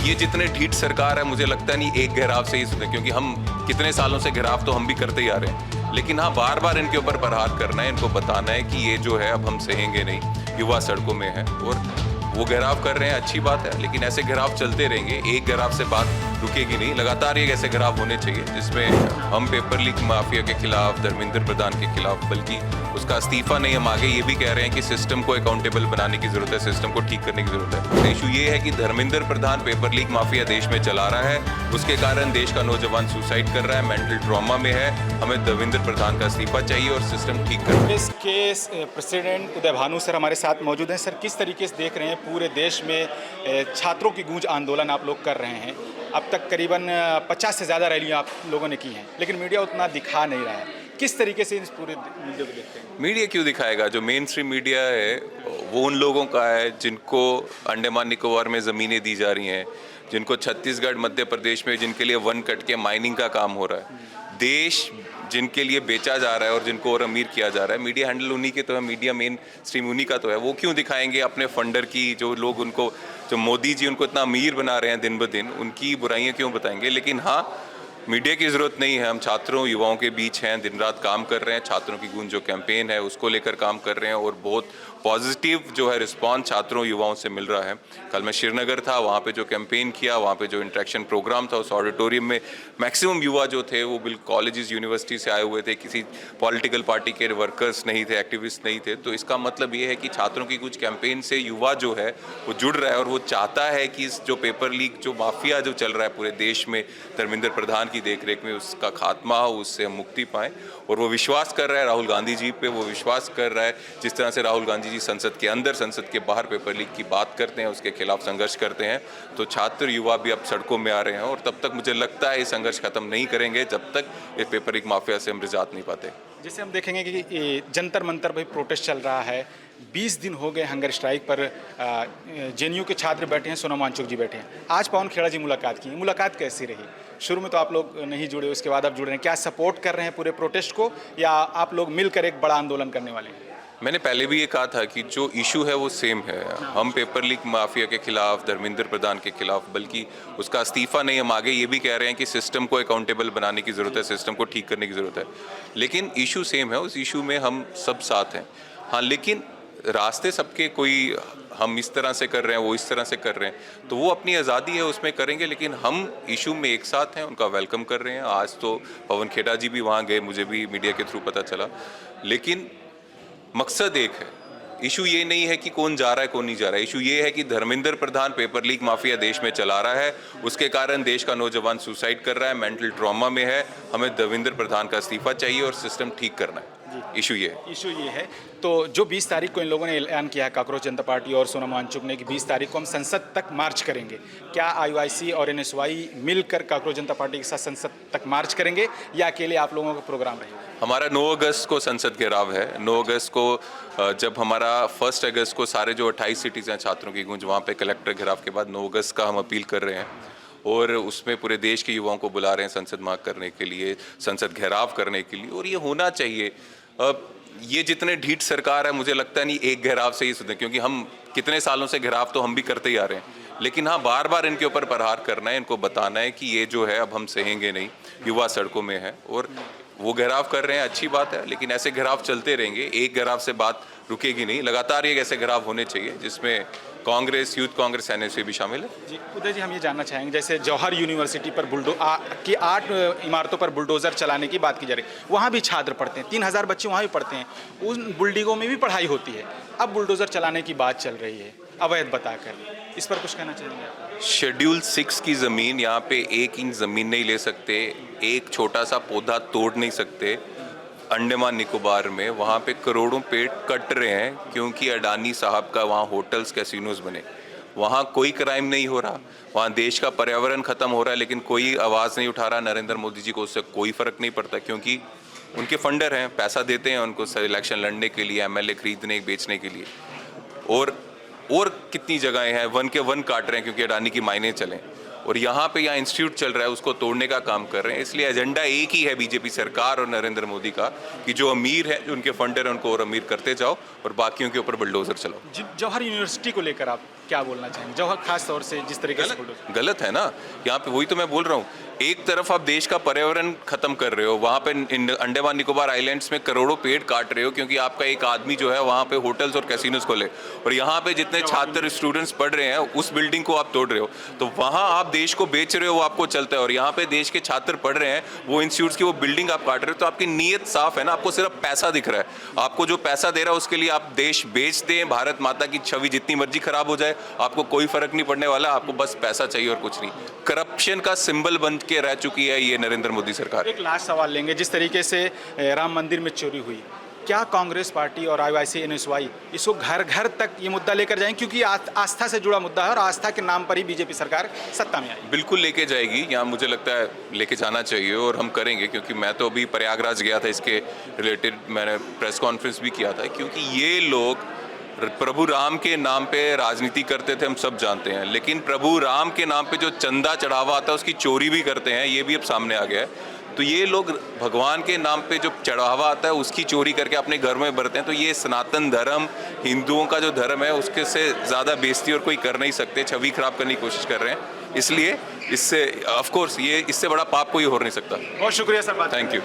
ये जितने ढीठ सरकार है, मुझे लगता नहीं एक घेराव से ही सुने, क्योंकि हम कितने सालों से घेराव तो हम भी करते ही आ रहे हैं। लेकिन हाँ, बार बार इनके ऊपर प्रहार करना है, इनको बताना है कि ये जो है अब हम सहेंगे नहीं। युवा सड़कों में है और वो घेराव कर रहे हैं, अच्छी बात है, लेकिन ऐसे घेराव चलते रहेंगे, एक घेराव से बात रुकेगी नहीं। लगातार ये ऐसे घेराव होने चाहिए जिसमें हम पेपर लीक माफिया के खिलाफ, धर्मेंद्र प्रधान के खिलाफ, बल्कि उसका इस्तीफा नहीं, हम आगे ये भी कह रहे हैं कि सिस्टम को अकाउंटेबल बनाने की जरूरत है, सिस्टम को ठीक करने की जरूरत है। तो इशू ये है कि Dharmendra Pradhan paper leak mafia देश में चला रहा है, उसके कारण देश का नौजवान सुसाइड कर रहा है, मेंटल ट्रॉमा में है। हमें धर्मेंद्र प्रधान का इस्तीफा चाहिए और सिस्टम ठीक करना। इसके प्रेसिडेंट उदय भानु सर हमारे साथ मौजूद हैं। सर, किस तरीके से देख रहे हैं पूरे देश में छात्रों की गूंज आंदोलन आप लोग कर रहे हैं? अब तक करीबन 50 से ज़्यादा रैलियां आप लोगों ने की हैं, लेकिन मीडिया उतना दिखा नहीं रहा है। किस तरीके से इस पूरे मीडिया को देखते हैं? मीडिया क्यों दिखाएगा? जो मेन स्ट्रीम मीडिया है वो उन लोगों का है जिनको अंडमान निकोबार में ज़मीनें दी जा रही हैं, जिनको छत्तीसगढ़, मध्य प्रदेश में जिनके लिए वन कट के माइनिंग का काम हो रहा है, देश जिनके लिए बेचा जा रहा है और जिनको और अमीर किया जा रहा है। मीडिया हैंडल उन्हीं के तो है, मीडिया मेन स्ट्रीम उन्हीं का तो है। वो क्यों दिखाएंगे अपने फंडर की, जो लोग उनको, जो मोदी जी उनको इतना अमीर बना रहे हैं दिन ब दिन, उनकी बुराइयां क्यों बताएंगे? लेकिन हाँ, मीडिया की ज़रूरत नहीं है। हम छात्रों, युवाओं के बीच हैं, दिन रात काम कर रहे हैं। छात्रों की गूंज जो कैंपेन है उसको लेकर काम कर रहे हैं और बहुत पॉजिटिव जो है रिस्पांस छात्रों, युवाओं से मिल रहा है। कल मैं श्रीनगर था, वहाँ पे जो कैंपेन किया, वहाँ पे जो इंटरेक्शन प्रोग्राम था, उस ऑडिटोरियम में मैक्सिमम युवा जो थे वो बिल्कुल कॉलेजेस, यूनिवर्सिटी से आए हुए थे, किसी पॉलिटिकल पार्टी के वर्कर्स नहीं थे, एक्टिविस्ट नहीं थे। तो इसका मतलब ये है कि छात्रों की कुछ कैंपेन से युवा जो है वो जुड़ रहा है और वो चाहता है कि इस जो पेपर लीक, जो माफिया जो चल रहा है पूरे देश में धर्मेंद्र प्रधान की देखरेख में, उसका खात्मा हो, उससे हम मुक्ति पाएं। और वो विश्वास कर रहा है राहुल गांधी जी पे, वो विश्वास कर रहा है जिस तरह से राहुल गांधी जी संसद के अंदर, संसद के बाहर पेपर लीक की बात करते हैं, उसके खिलाफ संघर्ष करते हैं। तो छात्र, युवा भी अब सड़कों में आ रहे हैं और तब तक मुझे लगता है ये संघर्ष खत्म नहीं करेंगे जब तक ये पेपर लीक माफिया से हम निजात नहीं पाते। जैसे हम देखेंगे कि जंतर मंतर पर प्रोटेस्ट चल रहा है, 20 दिन हो गए हंगर स्ट्राइक पर। जेएनयू के छात्र बैठे हैं, सोनम वांगचुक जी बैठे हैं। आज पवन खेड़ा जी मुलाकात की, मुलाकात कैसी रही? शुरू में तो आप लोग नहीं जुड़े, उसके बाद आप जुड़ रहे हैं। क्या सपोर्ट कर रहे हैं पूरे प्रोटेस्ट को, या आप लोग मिलकर एक बड़ा आंदोलन करने वाले हैं? मैंने पहले भी ये कहा था कि जो इशू है वो सेम है। हम पेपर लीक माफिया के खिलाफ, धर्मेंद्र प्रधान के खिलाफ, बल्कि उसका इस्तीफा नहीं, हम आगे ये भी कह रहे हैं कि सिस्टम को अकाउंटेबल बनाने की ज़रूरत है, सिस्टम को ठीक करने की ज़रूरत है। लेकिन इशू सेम है, उस इशू में हम सब साथ हैं। हाँ, लेकिन रास्ते सबके, कोई हम इस तरह से कर रहे हैं, वो इस तरह से कर रहे हैं, तो वो अपनी आज़ादी है, उसमें करेंगे। लेकिन हम इशू में एक साथ हैं, उनका वेलकम कर रहे हैं। आज तो पवन खेड़ा जी भी वहाँ गए, मुझे भी मीडिया के थ्रू पता चला। लेकिन मकसद एक है। इशू ये नहीं है कि कौन जा रहा है, कौन नहीं जा रहा है। इशू ये है कि Dharmendra Pradhan paper leak mafia देश में चला रहा है, उसके कारण देश का नौजवान सुसाइड कर रहा है, मेंटल ट्रॉमा में है। हमें धर्मेंद्र प्रधान का इस्तीफा चाहिए और सिस्टम ठीक करना है। इशू ये है। तो जो 20 तारीख को इन लोगों ने ऐलान किया है, कांग्रेस जनता पार्टी और सोनम वांगचुक ने, कि 20 तारीख को हम संसद तक मार्च करेंगे। क्या आईयूआईसी और एनएसवाई मिलकर कांग्रेस जनता पार्टी के साथ संसद तक मार्च करेंगे, या अकेले आप लोगों का प्रोग्राम रहेगा? हमारा 9 अगस्त को संसद घेराव है। 9 अगस्त को जब हमारा 1 अगस्त को सारे जो 28 सिटीज़ हैं छात्रों की गूंज, वहाँ पे कलेक्टर घेराव के बाद 9 अगस्त का हम अपील कर रहे हैं और उसमें पूरे देश के युवाओं को बुला रहे हैं संसद मार्च करने के लिए, संसद घेराव करने के लिए। और ये होना चाहिए। ये जितने ढीठ सरकार है, मुझे लगता नहीं एक घेराव से ही सुधरे, क्योंकि हम कितने सालों से घेराव तो हम भी करते ही आ रहे हैं। लेकिन हाँ, बार बार इनके ऊपर प्रहार करना है, इनको बताना है कि ये जो है अब हम सहेंगे नहीं। युवा सड़कों में है और वो घेराव कर रहे हैं, अच्छी बात है, लेकिन ऐसे घेराव चलते रहेंगे, एक घेराव से बात रुकेगी नहीं। लगातार ये ऐसे घेराव होने चाहिए जिसमें कांग्रेस, यूथ कांग्रेस, एनएसयू भी शामिल है। जी उदय जी, हम ये जानना चाहेंगे, जैसे जौहर यूनिवर्सिटी पर की 8 इमारतों पर बुलडोजर चलाने की बात की जा रही है, वहाँ भी छात्र पढ़ते हैं, 3000 बच्चे वहाँ भी पढ़ते हैं, उन बिल्डिंगों में भी पढ़ाई होती है। अब बुलडोजर चलाने की बात चल रही है अवैध बताकर, इस पर कुछ कहना चाहेंगे आप? शेड्यूल 6 की ज़मीन, यहाँ पे 1 इंच ज़मीन नहीं ले सकते, एक छोटा सा पौधा तोड़ नहीं सकते। अंडमान निकोबार में वहाँ पे करोड़ों पेड़ कट रहे हैं क्योंकि अडानी साहब का वहाँ होटल्स, कैसीनोज बने। वहाँ कोई क्राइम नहीं हो रहा, वहाँ देश का पर्यावरण ख़त्म हो रहा है, लेकिन कोई आवाज़ नहीं उठा रहा। नरेंद्र मोदी जी को उससे कोई फ़र्क नहीं पड़ता, क्योंकि उनके फंडर हैं, पैसा देते हैं उनको इलेक्शन लड़ने के लिए, एमएलए खरीदने बेचने के लिए। और कितनी जगहें हैं वन के वन काट रहे हैं क्योंकि अडानी की माइनें चलें। और यहाँ पे यहाँ इंस्टीट्यूट चल रहा है उसको तोड़ने का काम कर रहे हैं। इसलिए एजेंडा एक ही है बीजेपी सरकार और नरेंद्र मोदी का कि जो अमीर है, जो उनके फंडर हैं, उनको और अमीर करते जाओ और बाकियों के ऊपर बुलडोजर चलाओ। जवाहर यूनिवर्सिटी को लेकर आप क्या बोलना चाहेंगे? जवाहर खास तौर से जिस तरीके से गलत है ना, यहाँ पे वही तो मैं बोल रहा हूँ। एक तरफ आप देश का पर्यावरण खत्म कर रहे हो, वहाँ पे अंडमान निकोबार आइलैंड्स में करोड़ों पेड़ काट रहे हो क्योंकि आपका एक आदमी जो है वहाँ पे होटल्स और कैसीनोज खोले, और यहाँ पे जितने छात्र स्टूडेंट्स पढ़ रहे हैं उस बिल्डिंग को आप तोड़ रहे हो, तो वहाँ आप देश को बेच रहे हो, वो आपको चलता है। और यहाँ पे देश के छात्र पढ़ रहे हैं, वो इंस्टीट्यूट्स की वो बिल्डिंग आप काट रहे हो, तो आपकी नीयत साफ है ना, आपको सिर्फ पैसा दिख रहा है। आपको जो पैसा दे रहा है उसके लिए आप देश बेच दें, भारत माता की छवि जितनी मर्जी खराब हो जाए, आपको कोई फर्क नहीं पड़ने वाला, आपको बस पैसा चाहिए और कुछ नहीं। करप्शन का सिंबल बन के रह चुकी है ये नरेंद्र मोदी सरकार। एक लास्ट सवाल लेंगे, जिस तरीके से राम मंदिर में चोरी हुई, क्या कांग्रेस पार्टी और IYC-NSY इसको घर घर तक ये मुद्दा लेकर जाएंगे? क्योंकि आस्था से जुड़ा मुद्दा है और आस्था के नाम पर ही बीजेपी सरकार सत्ता में आई। बिल्कुल लेके जाएगी, यहाँ मुझे लगता है लेके जाना चाहिए और हम करेंगे, क्योंकि मैं तो अभी प्रयागराज गया था, इसके रिलेटेड मैंने प्रेस कॉन्फ्रेंस भी किया था। क्योंकि ये लोग प्रभु राम के नाम पे राजनीति करते थे, हम सब जानते हैं, लेकिन प्रभु राम के नाम पे जो चंदा चढ़ावा आता है उसकी चोरी भी करते हैं, ये भी अब सामने आ गया है। तो ये लोग भगवान के नाम पे जो चढ़ावा आता है उसकी चोरी करके अपने घर में भरते हैं। तो ये सनातन धर्म, हिंदुओं का जो धर्म है, उसके से ज़्यादा बेइज्जती और कोई कर नहीं सकते, छवि खराब करने की कोशिश कर रहे हैं। इसलिए इससे ऑफ कोर्स ये इससे बड़ा पाप कोई हो नहीं सकता। बहुत शुक्रिया सर, बात थैंक यू।